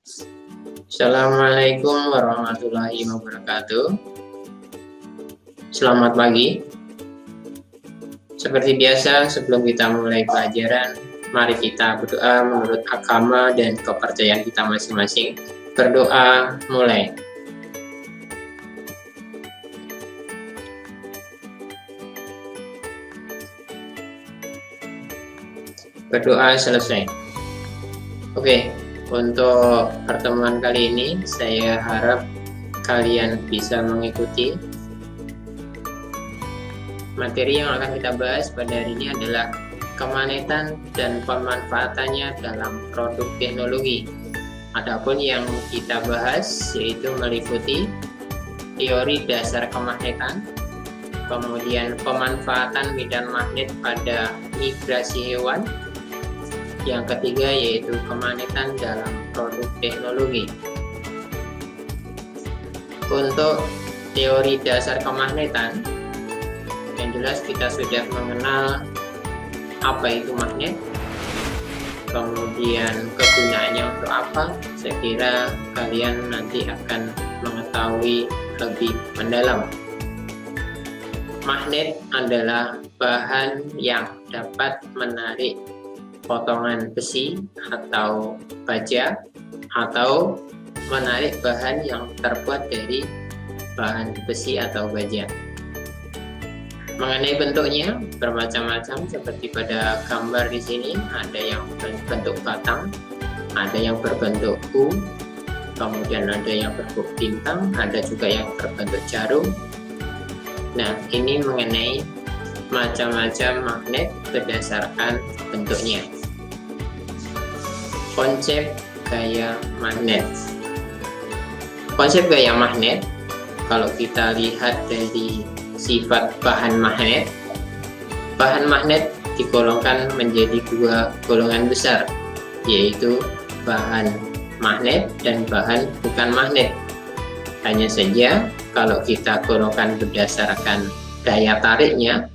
Assalamualaikum warahmatullahi wabarakatuh. Selamat pagi. Seperti biasa, sebelum kita mulai pelajaran, mari kita berdoa menurut agama dan kepercayaan kita masing-masing. Berdoa mulai. Berdoa selesai. Oke. Untuk pertemuan kali ini, saya harap kalian bisa mengikuti. Materi yang akan kita bahas pada hari ini adalah kemagnetan dan pemanfaatannya dalam produk teknologi. Adapun yang kita bahas yaitu meliputi teori dasar kemagnetan, kemudian pemanfaatan medan magnet pada migrasi hewan, yang ketiga yaitu kemagnetan dalam produk teknologi. Untuk teori dasar kemagnetan, yang jelas kita sudah mengenal apa itu magnet, kemudian kegunaannya untuk apa. Saya kira kalian nanti akan mengetahui lebih mendalam. Magnet adalah bahan yang dapat menarik potongan besi atau baja, atau menarik bahan yang terbuat dari bahan besi atau baja. Mengenai bentuknya bermacam-macam, seperti pada gambar di sini, ada yang berbentuk batang, ada yang berbentuk U, kemudian ada yang berbentuk bintang, ada juga yang berbentuk jarum. Nah, ini mengenai macam-macam magnet berdasarkan bentuknya. Konsep gaya magnet. Konsep gaya magnet, kalau kita lihat dari sifat bahan magnet digolongkan menjadi dua golongan besar, yaitu bahan magnet dan bahan bukan magnet. Hanya saja kalau kita golongkan berdasarkan daya tariknya,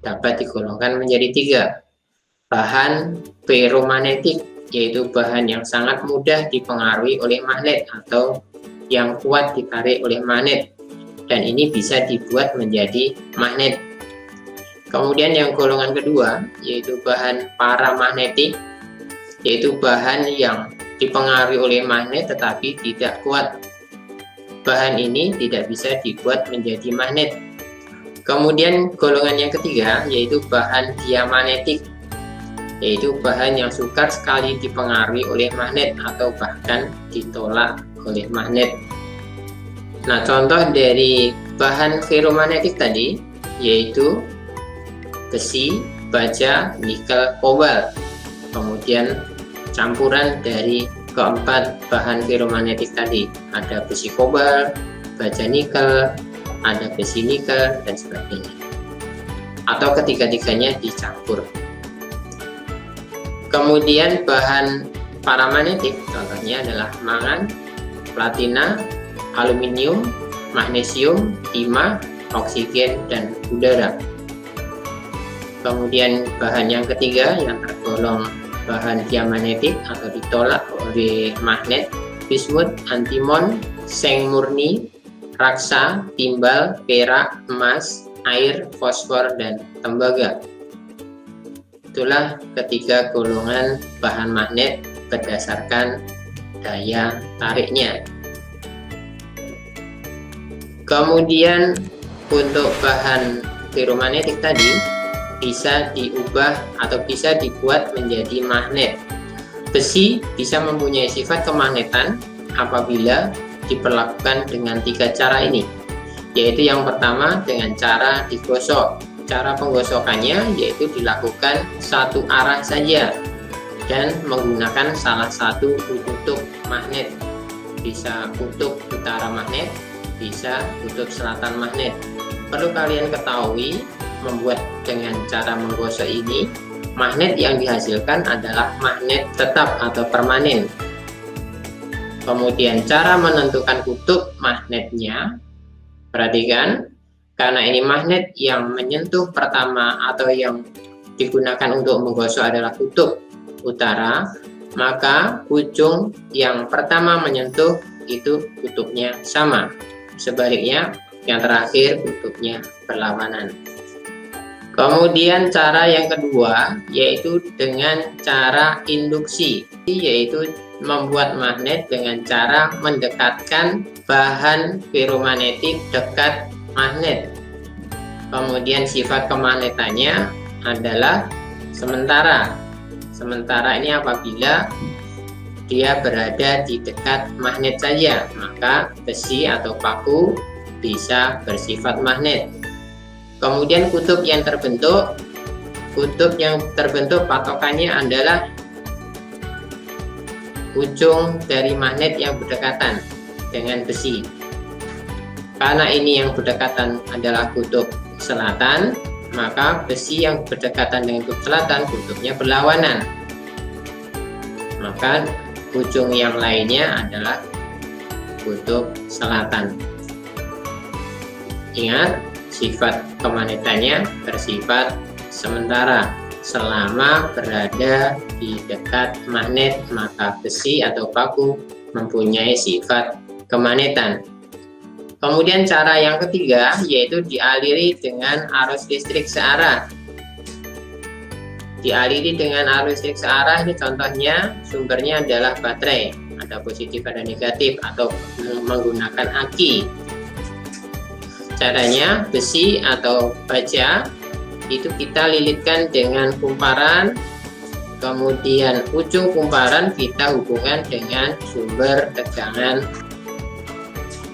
dapat digolongkan menjadi tiga. Bahan ferromagnetik, yaitu bahan yang sangat mudah dipengaruhi oleh magnet atau yang kuat ditarik oleh magnet, dan ini bisa dibuat menjadi magnet. Kemudian yang golongan kedua yaitu bahan paramagnetik, yaitu bahan yang dipengaruhi oleh magnet tetapi tidak kuat. Bahan ini tidak bisa dibuat menjadi magnet. Kemudian golongan yang ketiga yaitu bahan diamagnetik, yaitu bahan yang sukar sekali dipengaruhi oleh magnet atau bahkan ditolak oleh magnet. Nah, contoh dari bahan ferromagnetik tadi yaitu besi, baja, nikel, kobalt. Kemudian campuran dari keempat bahan ferromagnetik tadi, ada besi kobalt, baja nikel, ada besi nikel, dan sebagainya. Atau ketiga-tiganya dicampur. Kemudian bahan paramagnetik contohnya adalah mangan, platina, aluminium, magnesium, timah, oksigen, dan udara. Kemudian bahan yang ketiga yang tergolong bahan diamagnetik atau ditolak oleh magnet, bismut, antimon, seng murni, raksa, timbal, perak, emas, air, fosfor, dan tembaga. Itulah ketiga golongan bahan magnet berdasarkan daya tariknya. Kemudian untuk bahan ferromagnetik tadi bisa diubah atau bisa dibuat menjadi magnet. Besi bisa mempunyai sifat kemagnetan apabila diperlakukan dengan tiga cara ini, yaitu yang pertama dengan cara digosok. Cara penggosokannya yaitu dilakukan satu arah saja dan menggunakan salah satu kutub magnet. Bisa kutub utara magnet, bisa kutub selatan magnet. Perlu kalian ketahui, membuat dengan cara menggosok ini, magnet yang dihasilkan adalah magnet tetap atau permanen. Kemudian cara menentukan kutub magnetnya, perhatikan, karena ini magnet yang menyentuh pertama atau yang digunakan untuk menggosok adalah kutub utara, maka ujung yang pertama menyentuh itu kutubnya sama. Sebaliknya, yang terakhir kutubnya berlawanan. Kemudian cara yang kedua yaitu dengan cara induksi, yaitu membuat magnet dengan cara mendekatkan bahan ferromagnetik dekat magnet. Kemudian sifat kemagnetannya adalah sementara. Sementara ini apabila dia berada di dekat magnet saja, maka besi atau paku bisa bersifat magnet. Kemudian kutub yang terbentuk patokannya adalah ujung dari magnet yang berdekatan dengan besi. Karena ini yang berdekatan adalah kutub selatan, maka besi yang berdekatan dengan kutub selatan kutubnya berlawanan. Maka ujung yang lainnya adalah kutub selatan. Ingat, sifat kemagnetannya bersifat sementara. Selama berada di dekat magnet, maka besi atau paku mempunyai sifat kemagnetan. Kemudian cara yang ketiga yaitu dialiri dengan arus listrik searah. Dialiri dengan arus listrik searah ini contohnya sumbernya adalah baterai, ada positif ada negatif, atau menggunakan aki. Caranya besi atau baja itu kita lilitkan dengan kumparan, kemudian ujung kumparan kita hubungkan dengan sumber tegangan.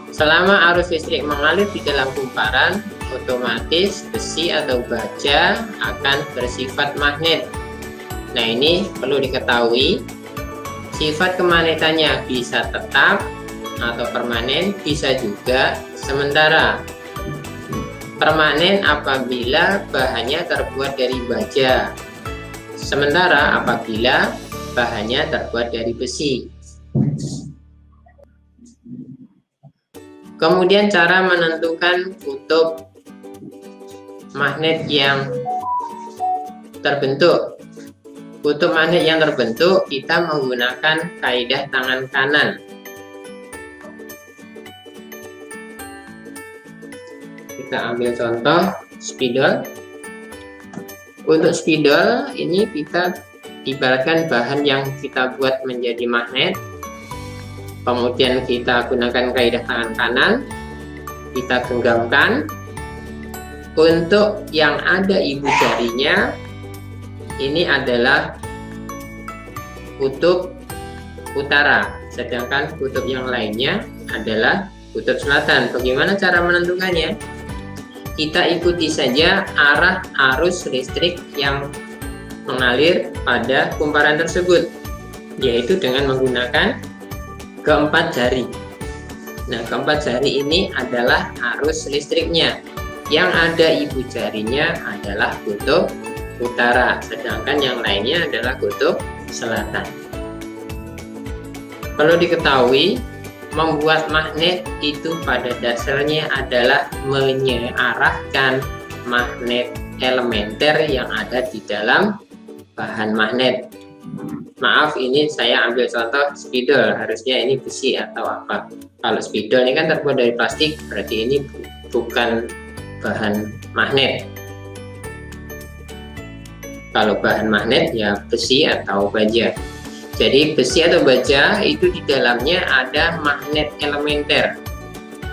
Selama arus listrik mengalir di dalam kumparan, otomatis besi atau baja akan bersifat magnet. Nah, ini perlu diketahui, sifat kemagnetannya bisa tetap atau permanen, bisa juga sementara. Permanen apabila bahannya terbuat dari baja, sementara apabila bahannya terbuat dari besi. Kemudian cara menentukan kutub magnet yang terbentuk. Kutub magnet yang terbentuk kita menggunakan kaidah tangan kanan. Kita ambil contoh spidol. Untuk spidol ini kita ibaratkan bahan yang kita buat menjadi magnet. Kemudian kita gunakan kaidah tangan kanan, kita genggamkan. Untuk yang ada ibu jarinya ini adalah kutub utara, sedangkan kutub yang lainnya adalah kutub selatan. Bagaimana cara menentukannya? Kita ikuti saja arah arus listrik yang mengalir pada kumparan tersebut, yaitu dengan menggunakan keempat jari. Nah, keempat jari ini adalah arus listriknya. Yang ada ibu jarinya adalah kutub utara, sedangkan yang lainnya adalah kutub selatan. Perlu diketahui, membuat magnet itu pada dasarnya adalah mengarahkan magnet elementer yang ada di dalam bahan magnet. Maaf, ini saya ambil contoh spidol, harusnya ini besi atau apa. Kalau spidol ini kan terbuat dari plastik, berarti ini bukan bahan magnet. Kalau bahan magnet ya besi atau baja. Jadi besi atau baja itu di dalamnya ada magnet elementer.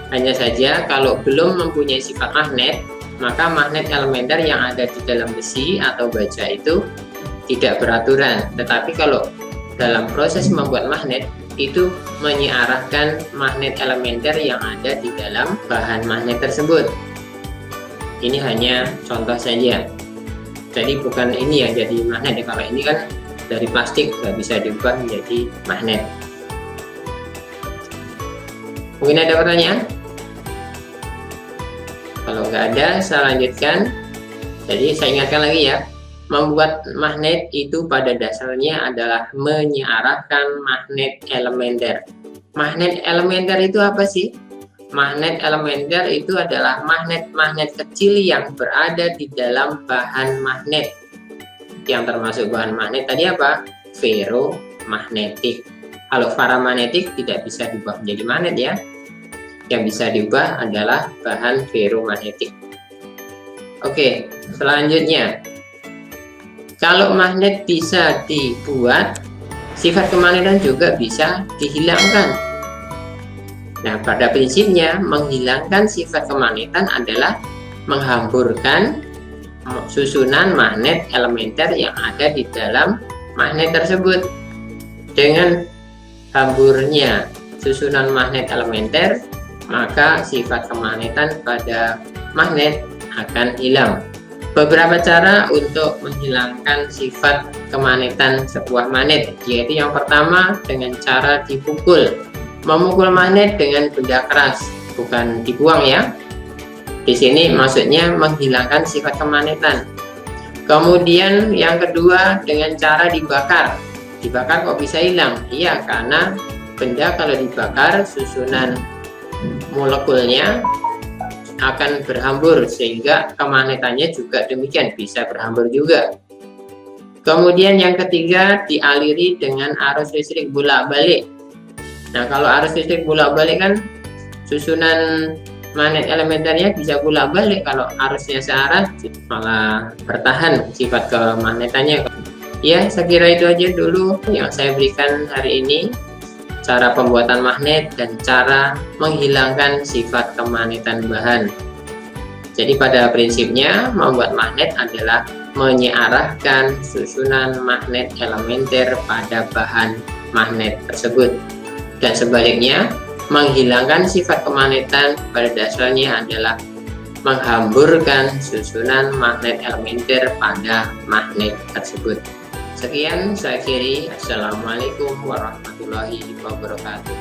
Hanya saja kalau belum mempunyai sifat magnet, maka magnet elementer yang ada di dalam besi atau baja itu tidak beraturan. Tetapi kalau dalam proses membuat magnet itu mengarahkan magnet elementer yang ada di dalam bahan magnet tersebut. Ini hanya contoh saja. Jadi bukan ini yang jadi magnet. Kalau ini kan dari plastik nggak bisa diubah menjadi magnet. Mungkin ada pertanyaan? Kalau nggak ada, saya lanjutkan. Jadi saya ingatkan lagi ya, membuat magnet itu pada dasarnya adalah mengarahkan magnet elementer. Magnet elementer itu apa sih? Magnet elementer itu adalah magnet-magnet kecil yang berada di dalam bahan magnet. Yang termasuk bahan magnet tadi apa? Ferromagnet. magnetik. Kalau paramagnetik tidak bisa diubah menjadi magnet ya. Yang bisa diubah adalah bahan ferromagnetik. Oke, selanjutnya, kalau magnet bisa dibuat, sifat kemagnetan juga bisa dihilangkan. Nah, pada prinsipnya menghilangkan sifat kemagnetan adalah menghamburkan susunan magnet elementer yang ada di dalam magnet tersebut. Dengan hamburnya susunan magnet elementer, maka sifat kemagnetan pada magnet akan hilang. Beberapa cara untuk menghilangkan sifat kemagnetan sebuah magnet, yaitu yang pertama dengan cara dipukul. Memukul magnet dengan benda keras, bukan dibuang ya. Di sini maksudnya menghilangkan sifat kemagnetan. Kemudian yang kedua dengan cara dibakar. Dibakar kok bisa hilang? Iya, karena benda kalau dibakar susunan molekulnya akan berhambur, sehingga kemagnetannya juga demikian bisa berhambur juga. Kemudian yang ketiga dialiri dengan arus listrik bolak-balik. Nah, kalau arus listrik bolak-balik kan susunan magnet elementernya bisa bolak-balik. Kalau arusnya searah malah bertahan sifat kemagnetannya. Ya, saya kira itu aja dulu yang saya berikan hari ini, cara pembuatan magnet dan cara menghilangkan sifat kemagnetan bahan. Jadi pada prinsipnya membuat magnet adalah menyearahkan susunan magnet elementer pada bahan magnet tersebut. Dan sebaliknya, menghilangkan sifat kemagnetan pada dasarnya adalah menghamburkan susunan magnet elementer pada magnet tersebut. Sekian saya akhiri. Assalamualaikum warahmatullahi wabarakatuh.